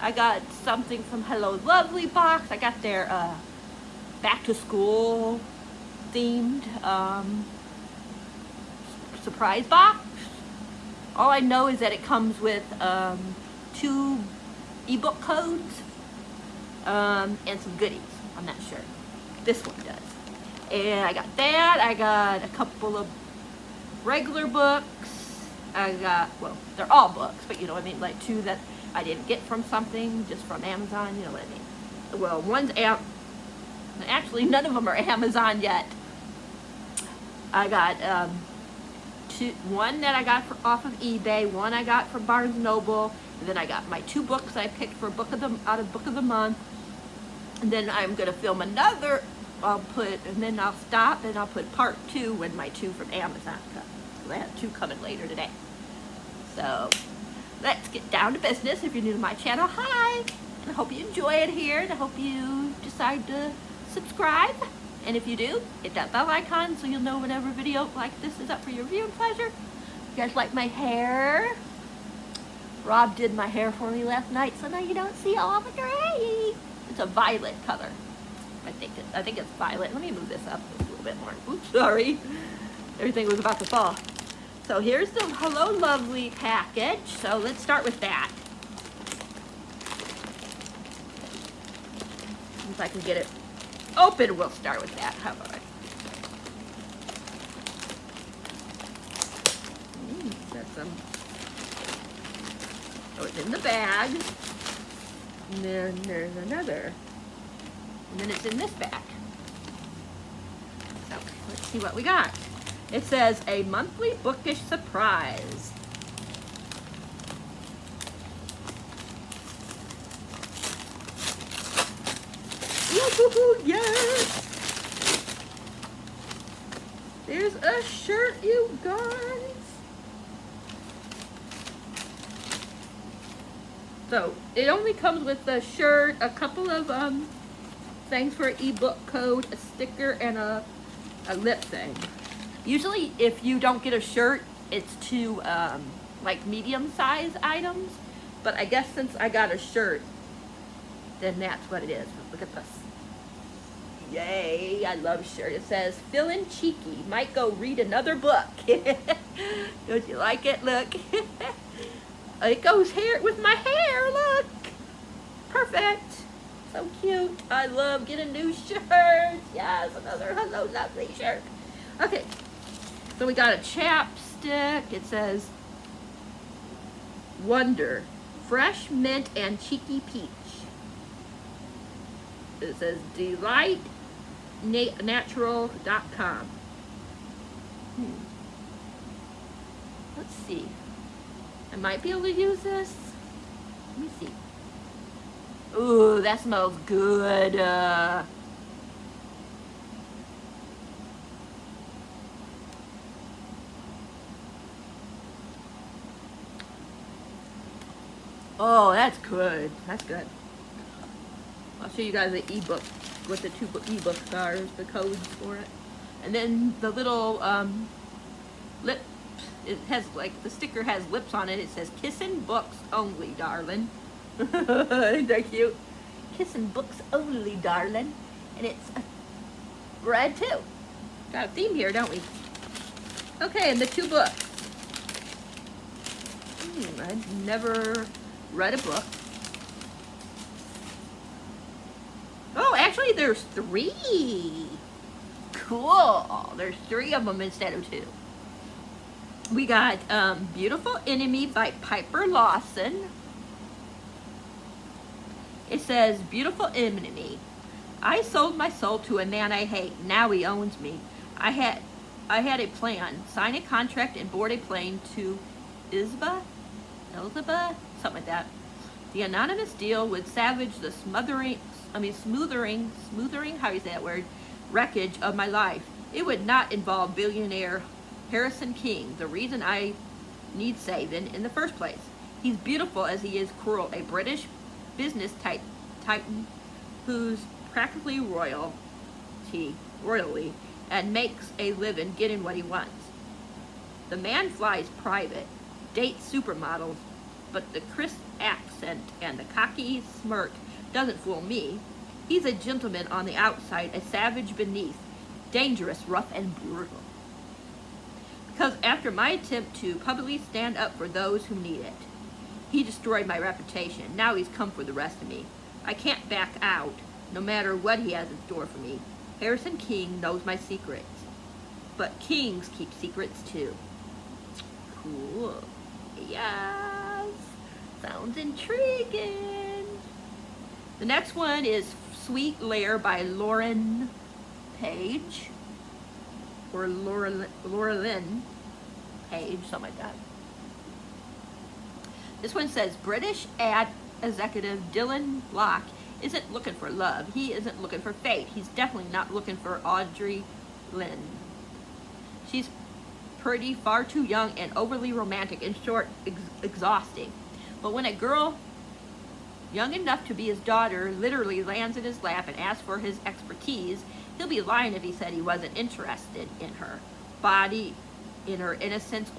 I got something from Hello Lovely box. I got their back to school themed surprise box. All I know is that it comes with 2 ebook codes and some goodies. I'm not sure. This one does. And I got that. I got a couple of regular books. I got, well, they're all books, but you know what I mean, like 2 that I didn't get from something, just from Amazon, you know what I mean. Well, one's actually none of them are Amazon yet. I got one that I got off of eBay, one I got from Barnes & Noble, and then I got my 2 books I picked for out of Book of the Month. And then I'm gonna film another. And then I'll stop and I'll put part 2 when my 2 from Amazon come. So I have 2 coming later today. So let's get down to business. If you're new to my channel, hi! And I hope you enjoy it here, and I hope you decide to subscribe. And if you do, hit that bell icon so you'll know whenever a video like this is up for your viewing pleasure. You guys like my hair? Rob did my hair for me last night, so now you don't see all the gray. It's a violet color. I think it's violet. Let me move this up a little bit more. Oops, sorry. Everything was about to fall. So here's the Hello Lovely package. So let's start with that. If I can get it open, we'll start with that. How about it? Got some. Oh, it's in the bag. And then there's another. And then it's in this bag. So let's see what we got. It says a monthly bookish surprise. Woo-hoo-hoo, yes! There's a shirt, you guys. So it only comes with a shirt, a couple of things for an ebook code, a sticker, and a lip thing. Usually if you don't get a shirt, it's 2 like medium size items, but I guess since I got a shirt, then that's what it is. Look at this. Yay, I love shirt. It says, feeling cheeky, might go read another book. Don't you like it? Look. It goes here with my hair, look. Perfect. So cute. I love getting new shirts. Yes, another Hello Lovely shirt. Okay, so we got a chapstick. It says, Wonder, fresh mint and cheeky peach. It says delightnatural.com. Let's see. I might be able to use this. Let me see. Ooh, that smells good. Oh, that's good. That's good. I'll show you guys the ebook, what the 2 ebooks are, the codes for it. And then the little lip, it has like, the sticker has lips on it. It says, Kissin' Books Only, darling. Isn't that cute? Kissin' Books Only, darling. And it's red too. Got a theme here, don't we? Okay, and the 2 books. I've never read a book. Oh, actually there's 3. Cool. There's 3 of them instead of 2. We got Beautiful Enemy by Piper Lawson. It says, Beautiful Enemy. I sold my soul to a man I hate. Now he owns me. I had a plan. Sign a contract and board a plane to Elizabeth? Something like that. The anonymous deal would salvage the smoothering, how do you say that word, wreckage of my life. It would not involve billionaire Harrison King, the reason I need saving in the first place. He's beautiful as he is cruel, a British business titan who's practically royally, and makes a living getting what he wants. The man flies private, dates supermodels, but the crisp accent and the cocky smirk doesn't fool me. He's a gentleman on the outside, a savage beneath, dangerous, rough, and brutal. Because after my attempt to publicly stand up for those who need it, he destroyed my reputation. Now he's come for the rest of me. I can't back out, no matter what he has in store for me. Harrison King knows my secrets, but kings keep secrets too. Cool. Yes. Sounds intriguing. The next one is Sweet Lair by Lauren Page, or Laura Lynn Page, something like that. This one says, British ad executive Dylan Locke isn't looking for love. He isn't looking for fate. He's definitely not looking for Audrey Lynn. She's pretty, far too young, and overly romantic, in short, exhausting. But when a girl young enough to be his daughter literally lands in his lap and asks for his expertise, he'll be lying if he said he wasn't interested in her body, in her innocence,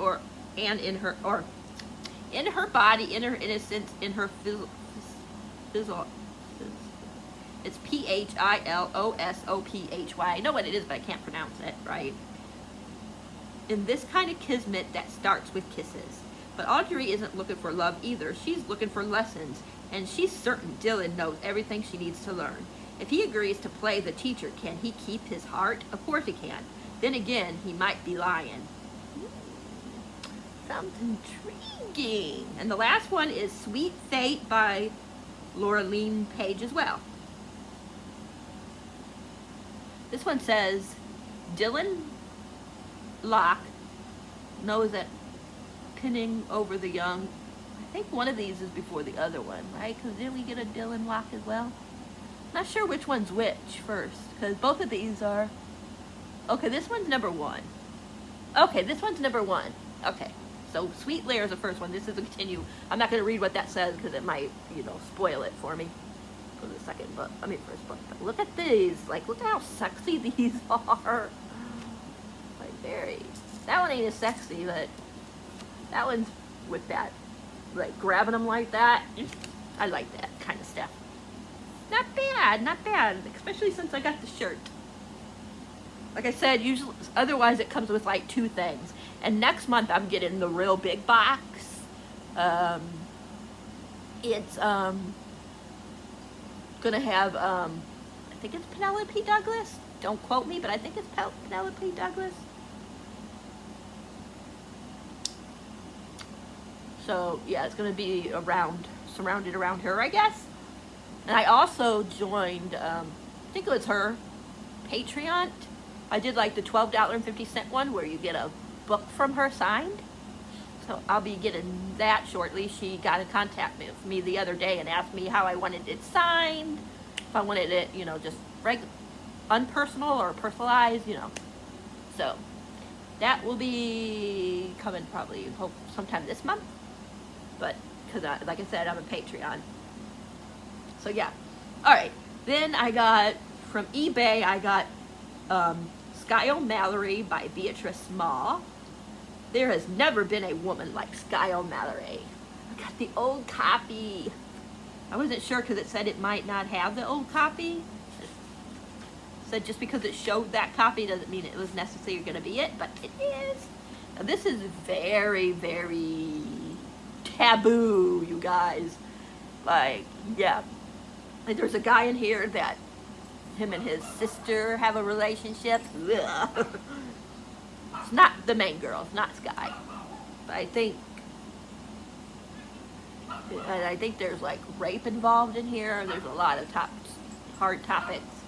in her body, in her innocence, in her it's Pilosophy. I know what it is, but I can't pronounce it right. In this kind of kismet that starts with kisses. But Audrey isn't looking for love either. She's looking for lessons, and she's certain Dylan knows everything she needs to learn. If he agrees to play the teacher, can he keep his heart? Of course he can. Then again, he might be lying. Sounds intriguing. And the last one is Sweet Fate by Laura Lynn Page as well. This one says, Dylan Locke knows that pinning over the young, I think one of these is before the other one, right? Because didn't we get a Dylan Locke as well? Not sure which one's which first, because both of these are, okay, this one's number one. Okay, this one's number one. Okay, so Sweet Lair is the first one. This is a continue. I'm not going to read what that says because it might, spoil it for me for the second book. First book. But look at these. Like, look at how sexy these are. Like, that one ain't as sexy, but that one's with that, like, grabbing them like that. I like that kind of stuff. Not bad, not bad, especially since I got the shirt. Like I said, usually, otherwise it comes with like 2 things. And next month I'm getting the real big box. It's gonna have, I think it's Penelope Douglas. Don't quote me, but I think it's Penelope Douglas. So yeah, it's gonna be surrounded around her, I guess. And I also joined, I think it was her Patreon. I did like the $12.50 one where you get a book from her signed. So I'll be getting that shortly. She got in contact with me the other day and asked me how I wanted it signed. If I wanted it, just unpersonal or personalized, So that will be coming probably sometime this month. But, because like I said, I'm a Patreon. So yeah. Alright. Then I got, from eBay, I got Sky O'Mallory by Beatrice Small. There has never been a woman like Sky O'Mallory. I got the old copy. I wasn't sure because it said it might not have the old copy. It said just because it showed that copy doesn't mean it was necessarily going to be it, but it is. Now this is very, very taboo, you guys. Like, yeah. Like, there's a guy in here that him and his sister have a relationship. Ugh. It's not the main girl. It's not Sky. But I think there's like rape involved in here. There's a lot of hard topics.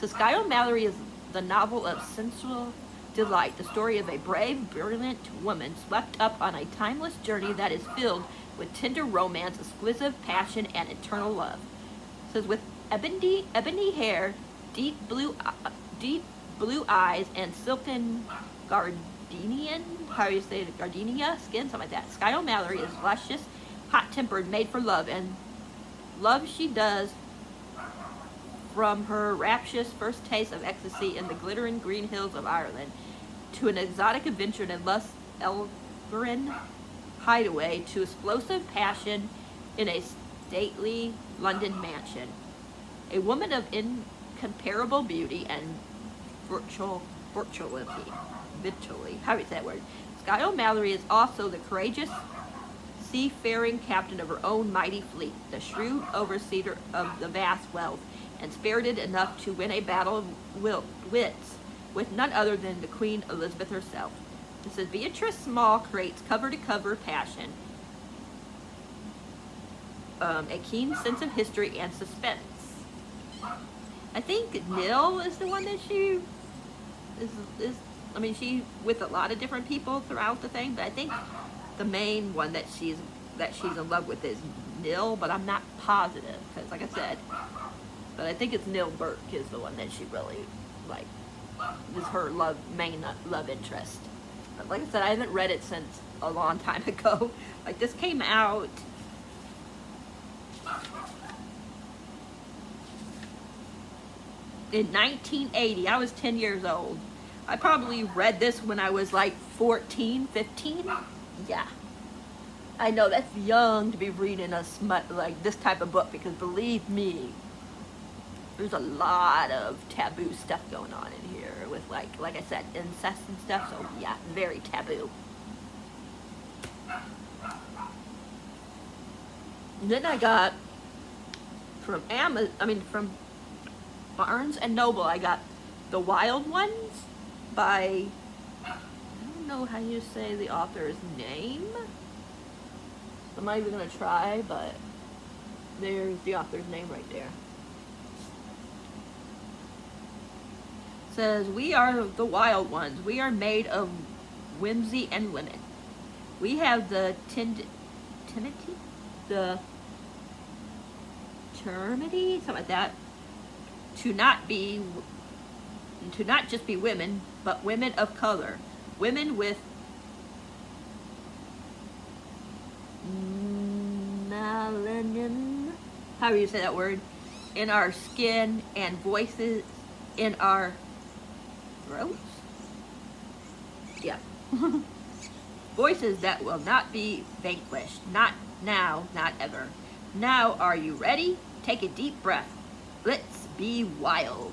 So Sky O'Mallory is the novel of sensual delight, the story of a brave, brilliant woman swept up on a timeless journey that is filled with tender romance, exquisite passion, and eternal love. It says, with ebony hair, deep blue eyes, and silken gardenia skin, something like that. Sky O'Mallory is luscious, hot-tempered, made for love, and love she does from her rapturous first taste of ecstasy in the glittering green hills of Ireland to an exotic adventure in a Elgrin hideaway to explosive passion in a stately London mansion. A woman of incomparable beauty and virtually, how do you say that word? Skye O'Mallory is also the courageous seafaring captain of her own mighty fleet, the shrewd overseer of the vast wealth, and spirited enough to win a battle of wits with none other than the Queen Elizabeth herself. This is Beatrice Small creates cover-to-cover passion, a keen sense of history and suspense. I think Nil is the one that she is. I mean, she with a lot of different people throughout the thing, but I think the main one that she's in love with is Nil, but I'm not positive because, like I said, but I think it's Nil Burke is the one that she really like is her main love interest. But like I said, I haven't read it since a long time ago. Like this came out in 1980. I was 10 years old. I probably read this when I was like 14, 15. Yeah. I know that's young to be reading a smut like this type of book, because believe me, there's a lot of taboo stuff going on in here with like I said, incest and stuff. So yeah, very taboo. And then I got from from Barnes and Noble, I got The Wild Ones by, I don't know how you say the author's name. I'm not even gonna try, but there's the author's name right there. It says, "We are the wild ones. We are made of whimsy and women. We have the timidity, the termity, something like that, to not just be women, but women of color, women with melanin, how do you say that word, in our skin and voices in our throats? Yeah. Voices that will not be vanquished. Not now, not ever. Now, are you ready? Take a deep breath. Let's be wild."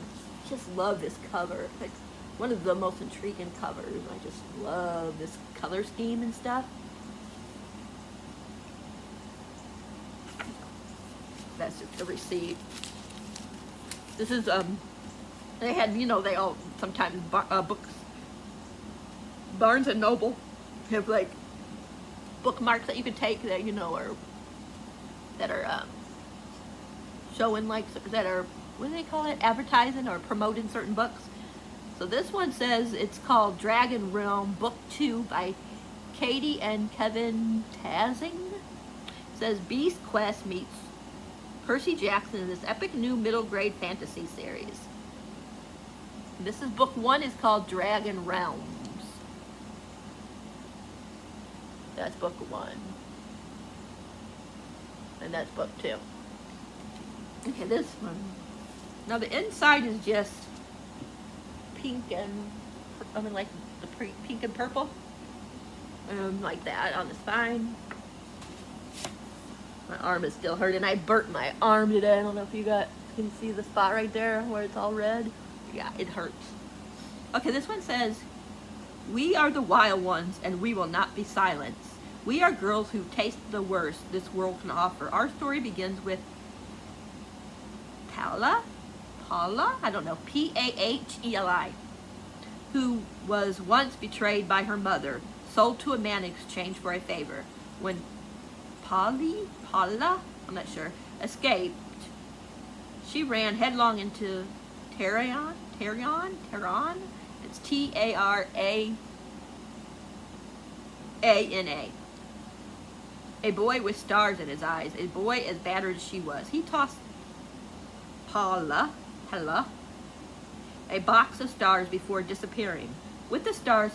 Just love this cover. It's one of the most intriguing covers. I just love this color scheme and stuff. That's just the receipt. This is they had, they all sometimes books, Barnes and Noble have like bookmarks that you can take that or that are showing that are, what do they call it, advertising or promoting certain books. So this one says it's called Dragon Realm Book 2 by Katie and Kevin Tazing. It says Beast Quest meets Percy Jackson in this epic new middle grade fantasy series. This is book 1, is called Dragon Realms. That's book 1. And that's book 2. Okay, this one. Now the inside is just pink and, like the pink and purple. Like that on the spine. My arm is still hurting. I burnt my arm today. I don't know if you can see the spot right there where it's all red. Yeah, it hurts. Okay, this one says, "We are the wild ones and we will not be silenced. We are girls who taste the worst this world can offer. Our story begins with Paula, I don't know, P-A-H-E-L-I, who was once betrayed by her mother, sold to a man in exchange for a favor. When Paula, I'm not sure, escaped, she ran headlong into Tarayan, it's T-A-R-A-A-N-A. A boy with stars in his eyes, a boy as battered as she was. He tossed Paula, a box of stars before disappearing. With the stars,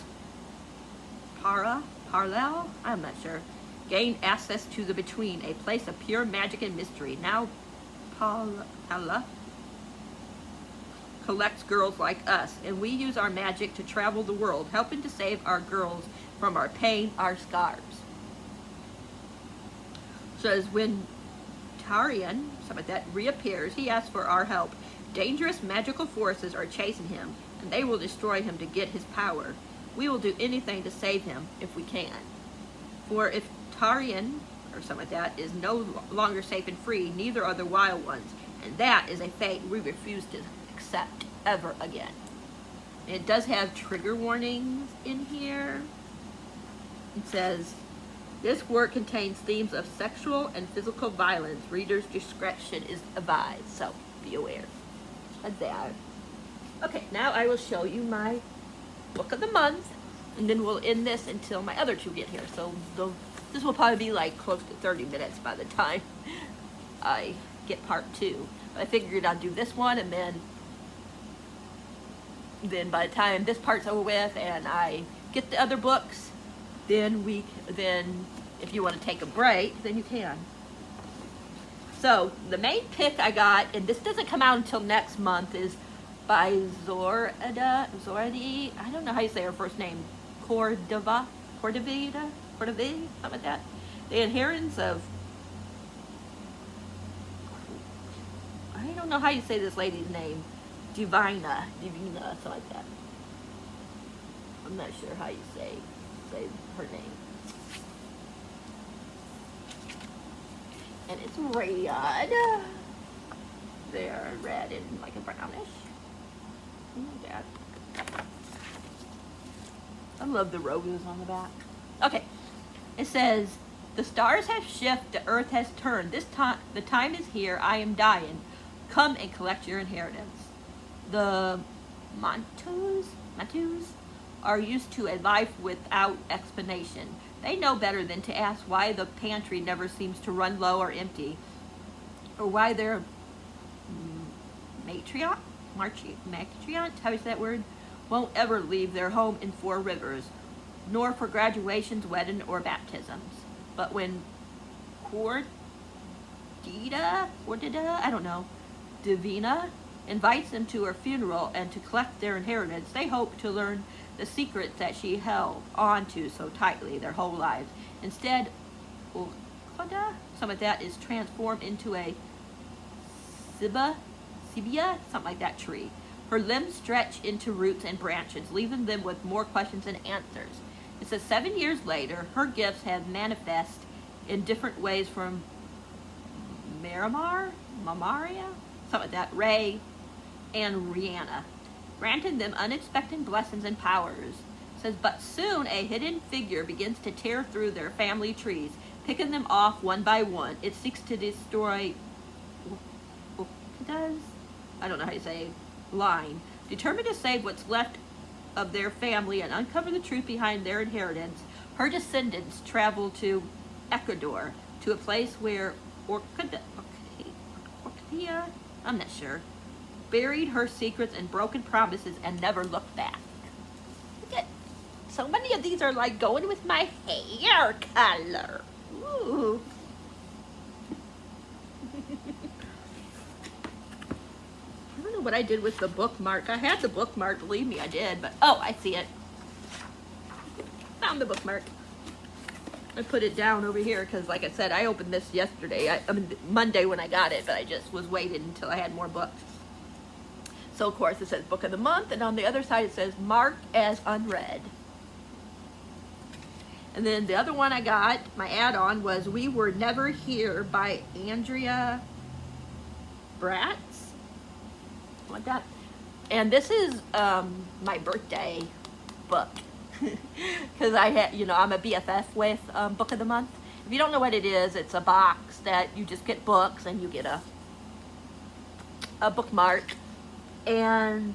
Parcel, I'm not sure, gained access to the Between, a place of pure magic and mystery. Now Paula collects girls like us, and we use our magic to travel the world, helping to save our girls from our pain, our scars. Says when Tarian, something like that, reappears, he asks for our help. Dangerous magical forces are chasing him, and they will destroy him to get his power. We will do anything to save him if we can. For if Tarian, or something like that, is no longer safe and free, neither are the wild ones. And that is a fate we refuse to accept ever again. It does have trigger warnings in here. It says, this work contains themes of sexual and physical violence. Reader's discretion is advised, so be aware of that. Okay, now I will show you my book of the month, and then we'll end this until my other two get here. So this will probably be like close to 30 minutes by the time I get part 2. I figured I'd do this one, and then by the time this part's over with and I get the other books, then if you want to take a break, then you can. So the main pick I got, and this doesn't come out until next month, is by Zoradi. I don't know how you say her first name. Cordova, something like that. The Inheritance of, I don't know how you say this lady's name. Divina, something like that. I'm not sure how you say her name. And it's red. They're red and like a brownish. That. I love the roses on the back. Okay, it says, the stars have shifted, the earth has turned. This time, the time is here. I am dying. Come and collect your inheritance. The Mantus are used to a life without explanation. They know better than to ask why the pantry never seems to run low or empty, or why their matriarch, how is that word, won't ever leave their home in Four Rivers, nor for graduations, wedding, or baptisms. But when Cordida, I don't know, Divina invites them to her funeral and to collect their inheritance, they hope to learn the secrets that she held on to so tightly their whole lives. Instead, Ulkada, some of that, is transformed into a Sibia, something like that, tree. Her limbs stretch into roots and branches, leaving them with more questions than answers. It says 7 years later, her gifts have manifest in different ways from Mamaria, something like that, Ray, and Rihanna, granting them unexpected blessings and powers. It says, but soon a hidden figure begins to tear through their family trees, picking them off one by one. It seeks to destroy, I don't know how you say, line, determined to save what's left of their family and uncover the truth behind their inheritance. Her descendants travel to Ecuador, to a place where Orchidea, I'm not sure, buried her secrets and broken promises and never looked back. Look at, so many of these are like going with my hair color. Ooh. I don't know what I did with the bookmark. I had the bookmark, believe me, I did, but oh, I see it. Found the bookmark. I put it down over here because, like I said, I opened this yesterday. I mean, Monday when I got it, but I just was waiting until I had more books. So, of course, it says Book of the Month, and on the other side it says Marked as Unread. And then the other one I got, my add-on, was We Were Never Here by Andrea Bratz. Like that. And this is my birthday book. Because I had, I'm a BFF with Book of the Month. If you don't know what it is, it's a box that you just get books and you get a bookmark. And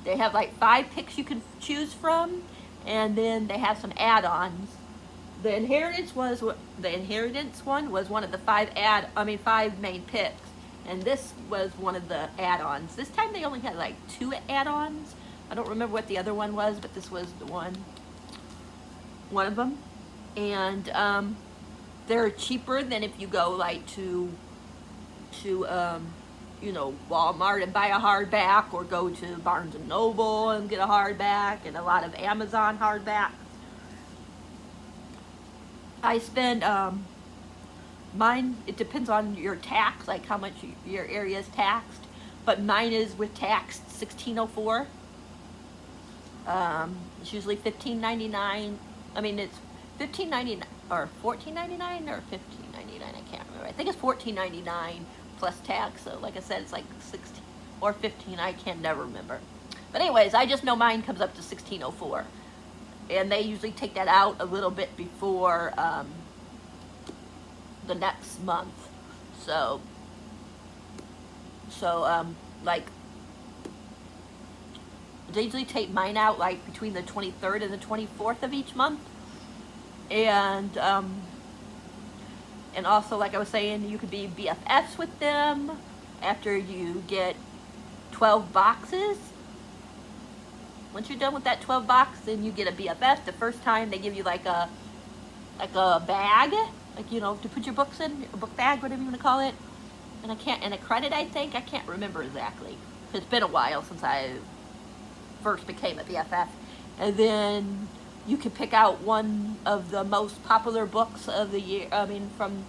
they have like 5 picks you can choose from, and then they have some add-ons. The Inheritance one was one of the 5 main picks, and this was one of the add-ons. This time they only had like 2 add-ons. I don't remember what the other one was, but this was the one of them. And they're cheaper than if you go like to Walmart and buy a hardback, or go to Barnes and Noble and get a hardback, and a lot of Amazon hardbacks. I spend Mine, it depends on your tax, like how much your area is taxed, but mine is with tax $16.04. It's usually $15.99. I mean, it's $15.99 or $14.99 or $15.99. I can't remember. I think it's $14.99 plus tax. So, like I said, it's like 16 or 15. I can never remember. But anyways, I just know mine comes up to $16.04, and they usually take that out a little bit before the next month. So like, they usually take mine out like between the 23rd and the 24th of each month. And also, like I was saying, you could be BFFs with them after you get 12 boxes. Once you're done with that 12 box, then you get a BFF. The first time they give you like a bag, like, you know, to put your books in, a book bag, whatever you want to call it. And a credit, I think. I can't remember exactly. It's been a while since I first became a BFF. And then you can pick out one of the most popular books of the year. I mean, from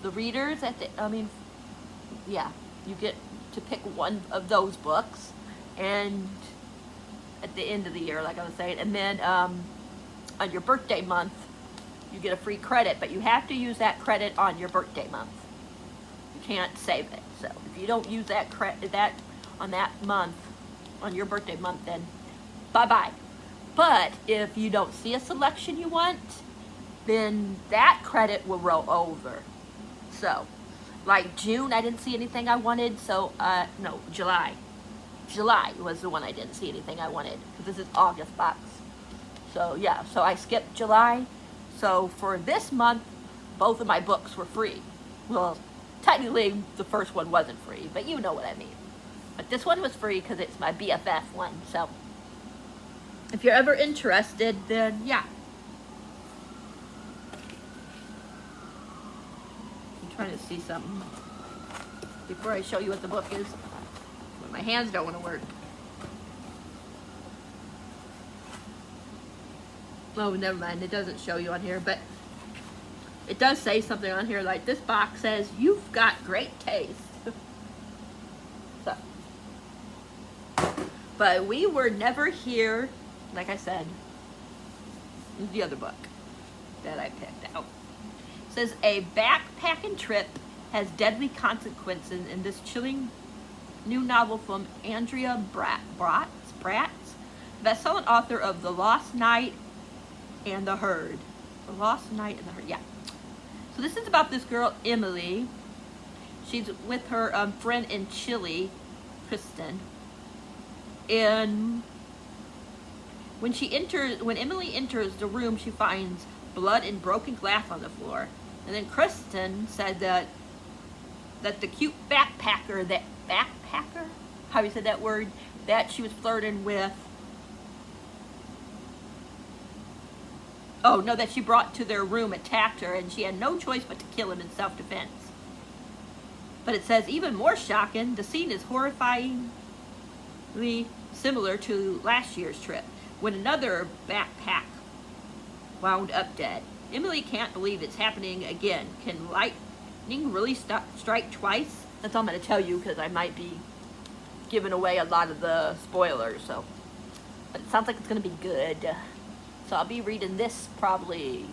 the readers yeah, you get to pick one of those books, and at the end of the year, like I was saying, and then on your birthday month, you get a free credit, but you have to use that credit on your birthday month. You can't save it. So if you don't use that on that month, on your birthday month, then bye-bye. But if you don't see a selection you want, then that credit will roll over. So, like June, I didn't see anything I wanted, so, no, July. July was the one I didn't see anything I wanted, because this is August box. So, yeah, so I skipped July. So, for this month, both of my books were free. Well, technically, the first one wasn't free, but you know what I mean. But this one was free because it's my BFF one, so if you're ever interested, then yeah. I'm trying to see something before I show you what the book is. But my hands don't want to work. Oh, never mind. It doesn't show you on here, but it does say something on here like this box says, "You've got great taste." So, but we were never here. Like I said, is the other book that I picked out. It says, a backpacking trip has deadly consequences in this chilling new novel from Andrea Bratz, best-selling author of The Lost Night and the Herd. The Lost Night and the Herd, yeah. So this is about this girl, Emily. She's with her friend in Chile, Kristen. And when Emily enters the room, she finds blood and broken glass on the floor. And then Kristen said that the cute backpacker, how do you say that word, that she was flirting with, that she brought to their room attacked her, and she had no choice but to kill him in self-defense. But it says, even more shocking, the scene is horrifyingly similar to last year's trip, when another backpack wound up dead. Emily can't believe it's happening again. Can lightning really strike twice? That's all I'm going to tell you, because I might be giving away a lot of the spoilers. So, but it sounds like it's going to be good. So I'll be reading this probably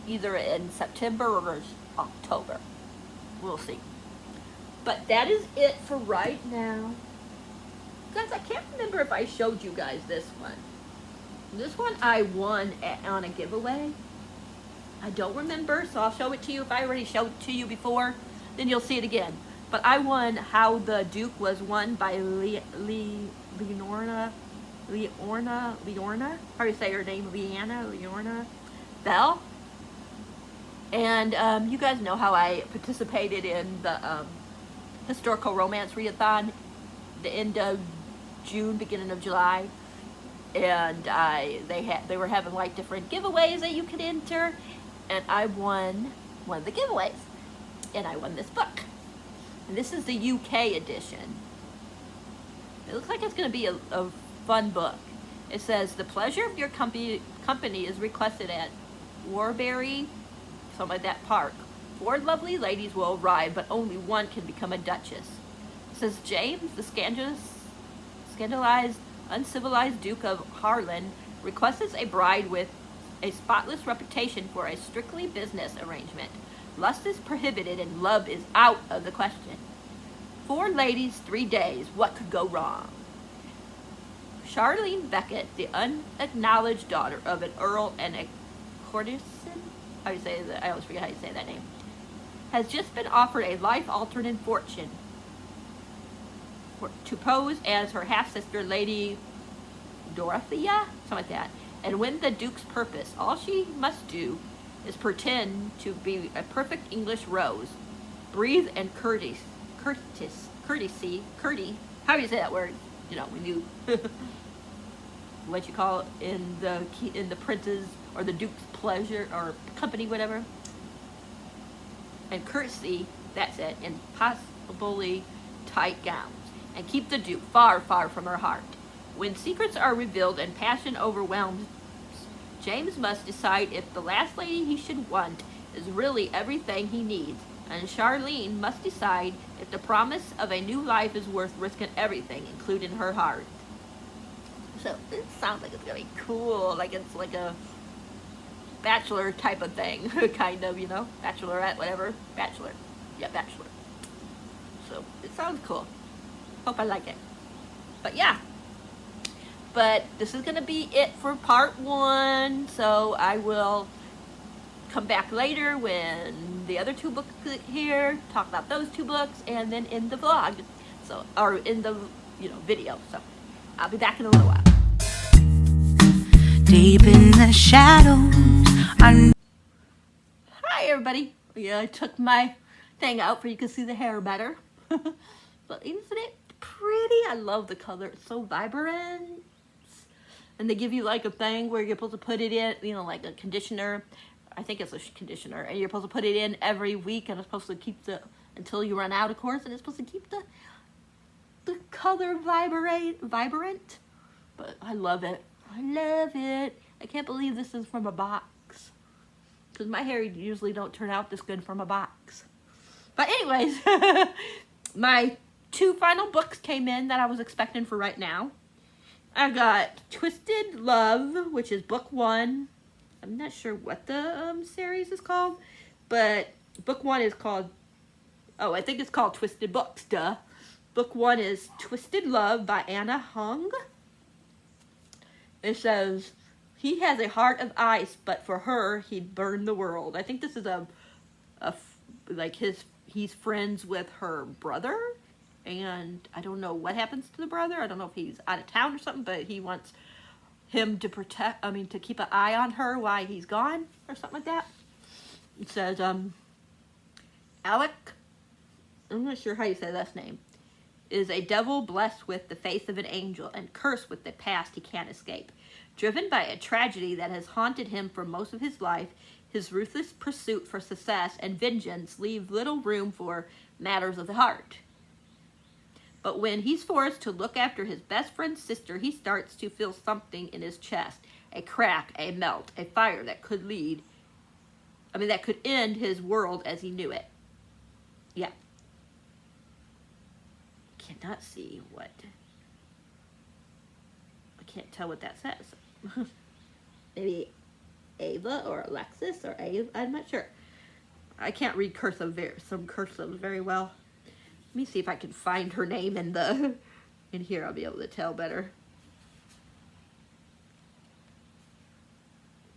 either in September or October. We'll see. But that is it for right now. Guys, I can't remember if I showed you guys this one. This one I won on a giveaway. I don't remember, so I'll show it to you. If I already showed it to you before, then you'll see it again. But I won How the Duke Was Won by Leorna. How do you say her name? Leorna Bell. And you guys know how I participated in the historical romance readathon, the end of June, beginning of July, and they were having like different giveaways that you could enter, and I won one of the giveaways, and I won this book, and this is the UK edition. It looks like it's going to be a fun book. It says, the pleasure of your company is requested at Warbury, something like that, Park, 4 lovely ladies will arrive, but only one can become a duchess. Says James, the scandalized, uncivilized Duke of Harlan, requests a bride with a spotless reputation for a strictly business arrangement. Lust is prohibited and love is out of the question. 4 ladies, 3 days. What could go wrong? Charlene Beckett, the unacknowledged daughter of an earl and a courtesan, how do you say that? I always forget how you say that name, has just been offered a life-altering fortune to pose as her half-sister, Lady Dorothea, something like that, and win the Duke's purpose. All she must do is pretend to be a perfect English rose, breathe and courtesy, how do you say that word? You know, when you, what you call it in the prince's or the Duke's pleasure or company, whatever. And courtesy, that's it, in possibly tight gowns, and keep the Duke far, far from her heart. When secrets are revealed and passion overwhelms, James must decide if the last lady he should want is really everything he needs, and Charlene must decide if the promise of a new life is worth risking everything, including her heart. So it sounds like it's gonna be cool, like it's like a Bachelor type of thing, kind of, you know, Bachelorette, whatever, Bachelor, yeah, Bachelor. So it sounds cool. Hope I like it. But yeah, but this is gonna be it for part 1. So I will come back later when the other 2 books are here, talk about those 2 books, and then in the vlog, so, or in the, you know, video. So I'll be back in a little while. Deep in the shadows. Hi everybody. Yeah, I took my thing out for you can see the hair better. But isn't it pretty? I love the color. It's so vibrant. And they give you like a thing where you're supposed to put it in, you know, like a conditioner. I think it's a conditioner. And you're supposed to put it in every week, and it's supposed to keep until you run out, of course. And it's supposed to keep the color vibrant. But I love it. I love it. I can't believe this is from a box. Because my hair usually don't turn out this good from a box. But anyways, my 2 final books came in that I was expecting for right now. I got Twisted Love, which is book 1. I'm not sure what the series is called. But book 1 is called, oh, I think it's called Twisted Books, duh. Book 1 is Twisted Love by Anna Hung. It says, he has a heart of ice, but for her, he'd burn the world. I think this is he's friends with her brother, and I don't know what happens to the brother. I don't know if he's out of town or something, but he wants him to to keep an eye on her while he's gone, or something like that. It says, Alec, I'm not sure how you say last name, is a devil blessed with the face of an angel and cursed with the past he can't escape. Driven by a tragedy that has haunted him for most of his life, his ruthless pursuit for success and vengeance leave little room for matters of the heart. But when he's forced to look after his best friend's sister, he starts to feel something in his chest, a crack, a melt, a fire that could that could end his world as he knew it. Yeah. Cannot see what. I can't tell what that says. Maybe Ava or Alexis or Ava. I'm not sure. I can't read cursive very well. Let me see if I can find her name in here. I'll be able to tell better.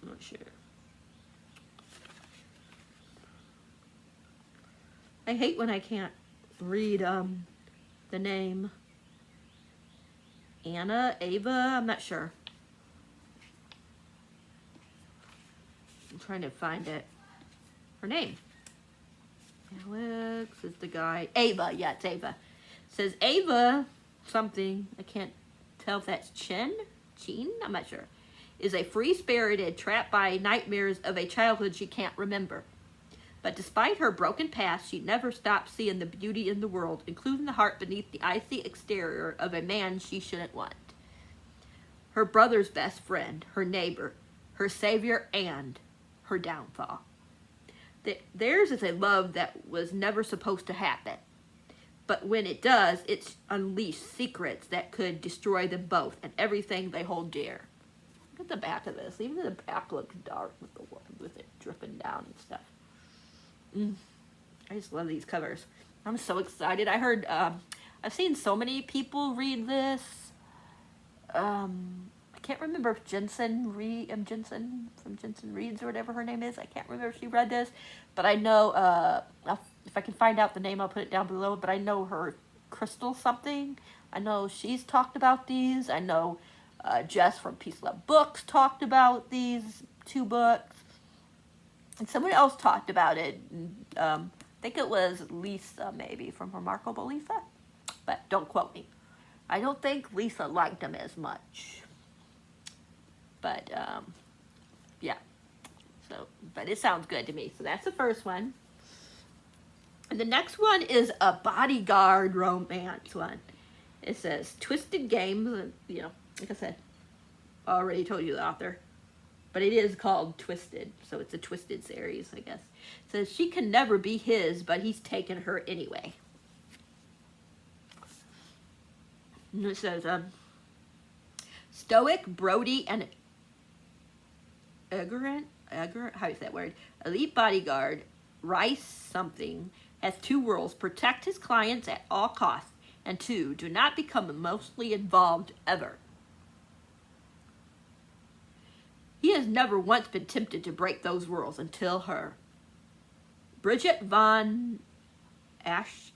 I'm not sure. I hate when I can't read the name. Anna, Ava, I'm not sure. I'm trying to find it. Her name. Alex is the guy. Ava, yeah, it's Ava. It says Ava something. I can't tell if that's Chin, I'm not sure. Is a free-spirited, trapped by nightmares of a childhood she can't remember. But despite her broken past, she never stopped seeing the beauty in the world, including the heart beneath the icy exterior of a man she shouldn't want. Her brother's best friend, her neighbor, her savior, and her downfall. Theirs is a love that was never supposed to happen. But when it does, it's unleashed secrets that could destroy them both and everything they hold dear. Look at the back of this. Even the back looks dark with it dripping down and stuff. I just love these covers. I'm so excited. I heard, I've seen so many people read this. I can't remember if Jensen from Jensen Reads or whatever her name is. I can't remember if she read this, but I know, if I can find out the name, I'll put it down below, but I know her, Crystal something. I know she's talked about these. I know Jess from Peace Love Books talked about these 2 books. And someone else talked about it. I think it was Lisa, maybe, from Remarkable Lisa. But don't quote me. I don't think Lisa liked them as much. But, yeah. So, but it sounds good to me. So that's the first one. And the next one is a Bodyguard Romance one. It says, Twisted Games, you know, like I said, I already told you the author. But it is called Twisted, so it's a Twisted series, I guess. It says, she can never be his, but he's taken her anyway. And it says, Stoic, Brody, and Egorant, how is that word? Elite bodyguard, Rice something, has 2 rules. Protect his clients at all costs. And 2, do not become emotionally involved ever. He has never once been tempted to break those rules until her. Bridget von Aschberg,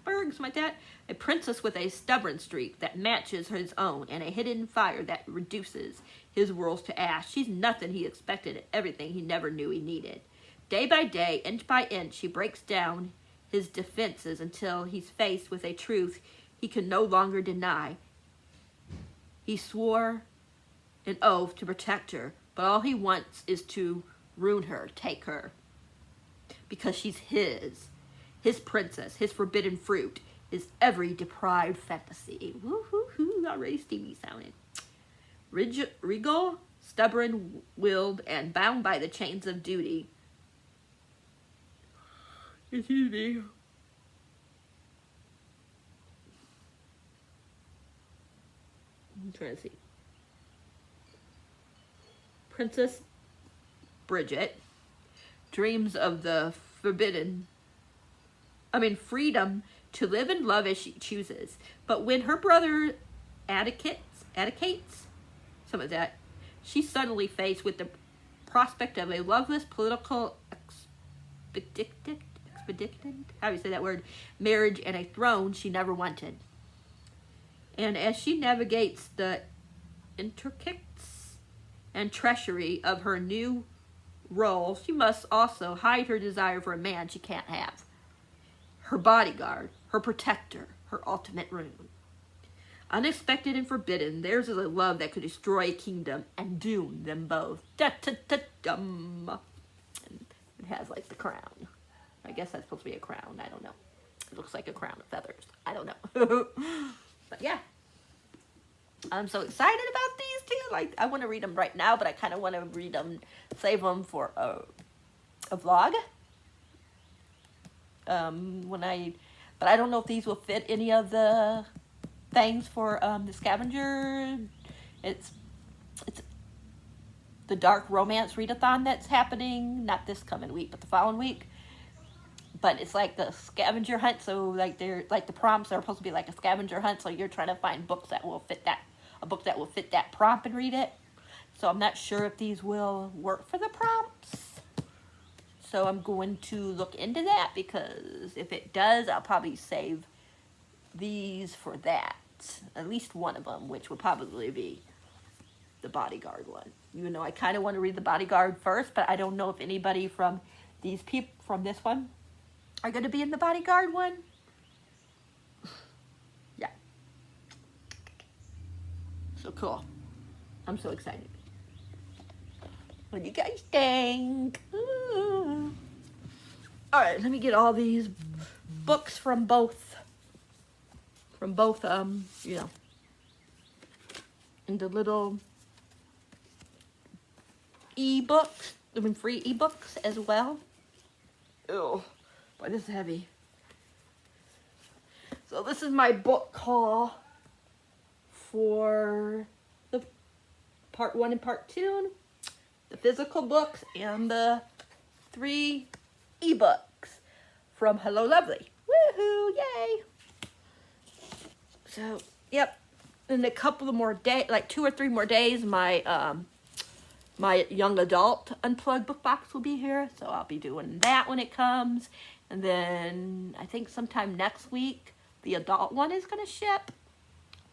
something like that. A princess with a stubborn streak that matches his own and a hidden fire that reduces his worlds to ash. She's nothing he expected and everything he never knew he needed. Day by day, inch by inch, she breaks down his defenses until he's faced with a truth he can no longer deny. He swore an oath to protect her, but all he wants is to ruin her, take her. Because she's his princess, his forbidden fruit, his every deprived fantasy. Woo-hoo-hoo, already steamy sounding. Regal, stubborn-willed, and bound by the chains of duty. Excuse me. I'm trying to see. Princess Bridget dreams of the freedom to live and love as she chooses. But when her brother abdicates, some of that, she's suddenly faced with the prospect of a loveless political expedition, how do you say that word, marriage and a throne she never wanted. And as she navigates the intricacies and treachery of her new role, she must also hide her desire for a man she can't have. Her bodyguard, her protector, her ultimate ruin. Unexpected and forbidden, theirs is a love that could destroy a kingdom and doom them both. Da-ta-ta-dum. And it has like the crown. I guess that's supposed to be a crown. I don't know. It looks like a crown of feathers. I don't know. But yeah. I'm so excited about these two. Like, I want to read them right now, but I kind of want to read them, save them for a vlog. But I don't know if these will fit any of the things for the scavenger. It's the dark romance readathon that's happening, not this coming week, but the following week. But it's like the scavenger hunt, so like they're like the prompts are supposed to be like a scavenger hunt, so you're trying to find books that will fit that, a book that will fit that prompt and read it. So I'm not sure if these will work for the prompts. So I'm going to look into that, because if it does, I'll probably save these for that. At least one of them, which will probably be the Bodyguard one. Even though I kind of want to read the Bodyguard first, but I don't know if anybody from these people from this one are going to be in the Bodyguard one. Yeah. So cool. I'm so excited. What do you guys think? Ooh. All right, let me get all these books from both, you know, in the little ebooks, free ebooks as well. Ew, boy, this is heavy. So this is my book haul for the part 1 and part 2, the physical books and the 3 ebooks from Hello Lovely. Woohoo! Yay! So, yep. In a couple of more days, like 2 or 3 more days, my my young adult unplugged book box will be here, so I'll be doing that when it comes. And then I think sometime next week the adult one is going to ship.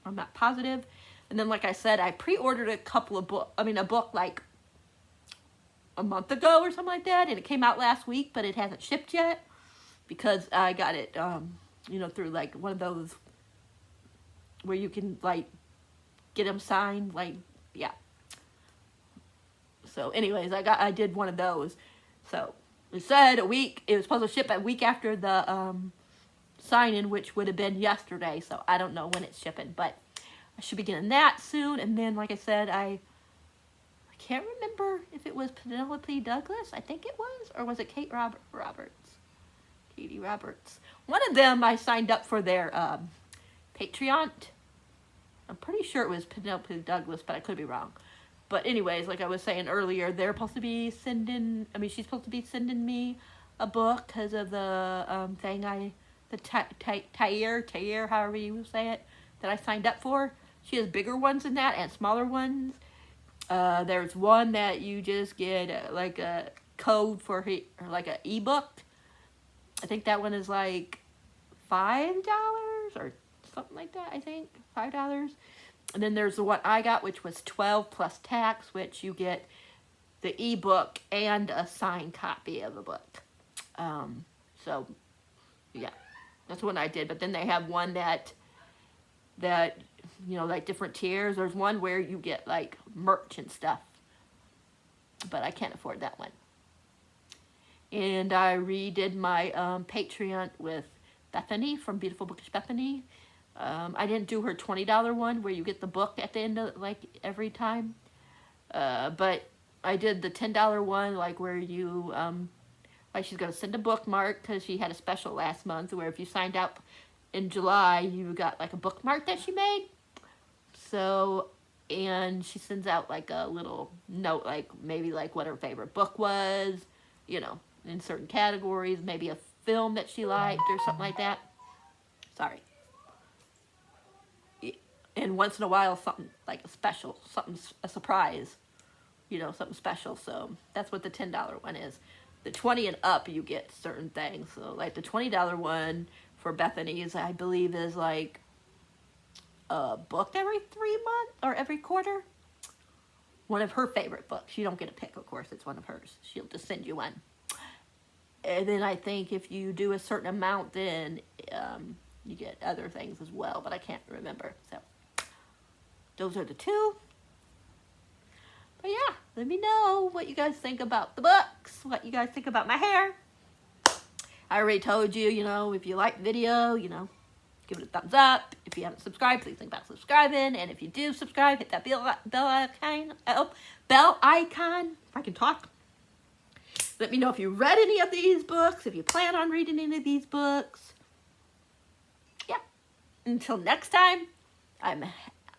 I'm not positive. And then, like I said, I pre-ordered a book like a month ago or something like that, and it came out last week, but it hasn't shipped yet because I got it through like one of those where you can like get them signed, like, yeah. So anyways, I did one of those. So it said it was supposed to ship a week after the sign-in, which would have been yesterday. So I don't know when it's shipping, but I should be getting that soon. And then, like I said, I can't remember if it was Penelope Douglas. I think it was, or was it Katie Roberts. One of them I signed up for their Patreon. I'm pretty sure it was Penelope Douglas, but I could be wrong. But anyways, like I was saying earlier, she's supposed to be sending me a book because of the Tayer, however you say it, that I signed up for. She has bigger ones than that and smaller ones. There's one that you just get like a code for like an ebook. I think that one is like $5 or something like that. I think $5. And then there's the one I got, which was $12 plus tax, which you get the ebook and a signed copy of the book. So yeah, that's what I did. But then they have one that like different tiers. There's one where you get like merch and stuff, but I can't afford that one. And I redid my Patreon with Bethany from Beautiful Bookish Bethany. I didn't do her $20 one where you get the book at the end of like every time, but I did the $10 one, like where you like she's gonna send a bookmark because she had a special last month where if you signed up in July you got like a bookmark that she made. So, and she sends out like a little note, like maybe like what her favorite book was, in certain categories, maybe a film that she liked or something like that. Sorry. And once in a while, something like a surprise, something special. So that's what the $10 one is. The 20 and up, you get certain things. So like the $20 one for Bethany's, I believe, is like a book every 3 months or every quarter. One of her favorite books. You don't get a pick, of course. It's one of hers. She'll just send you one. And then I think if you do a certain amount, then you get other things as well. But I can't remember. So those are the 2. But yeah, let me know what you guys think about the books. What you guys think about my hair. I already told you, if you like the video, give it a thumbs up. If you haven't subscribed, please think about subscribing. And if you do subscribe, hit that bell icon, if I can talk. Let me know if you read any of these books, if you plan on reading any of these books. Yeah. Until next time, I'm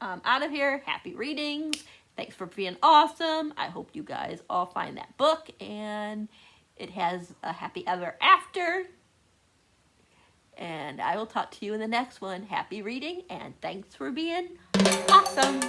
out of here. Happy readings. Thanks for being awesome. I hope you guys all find that book and it has a happy ever after. And I will talk to you in the next one. Happy reading and thanks for being awesome.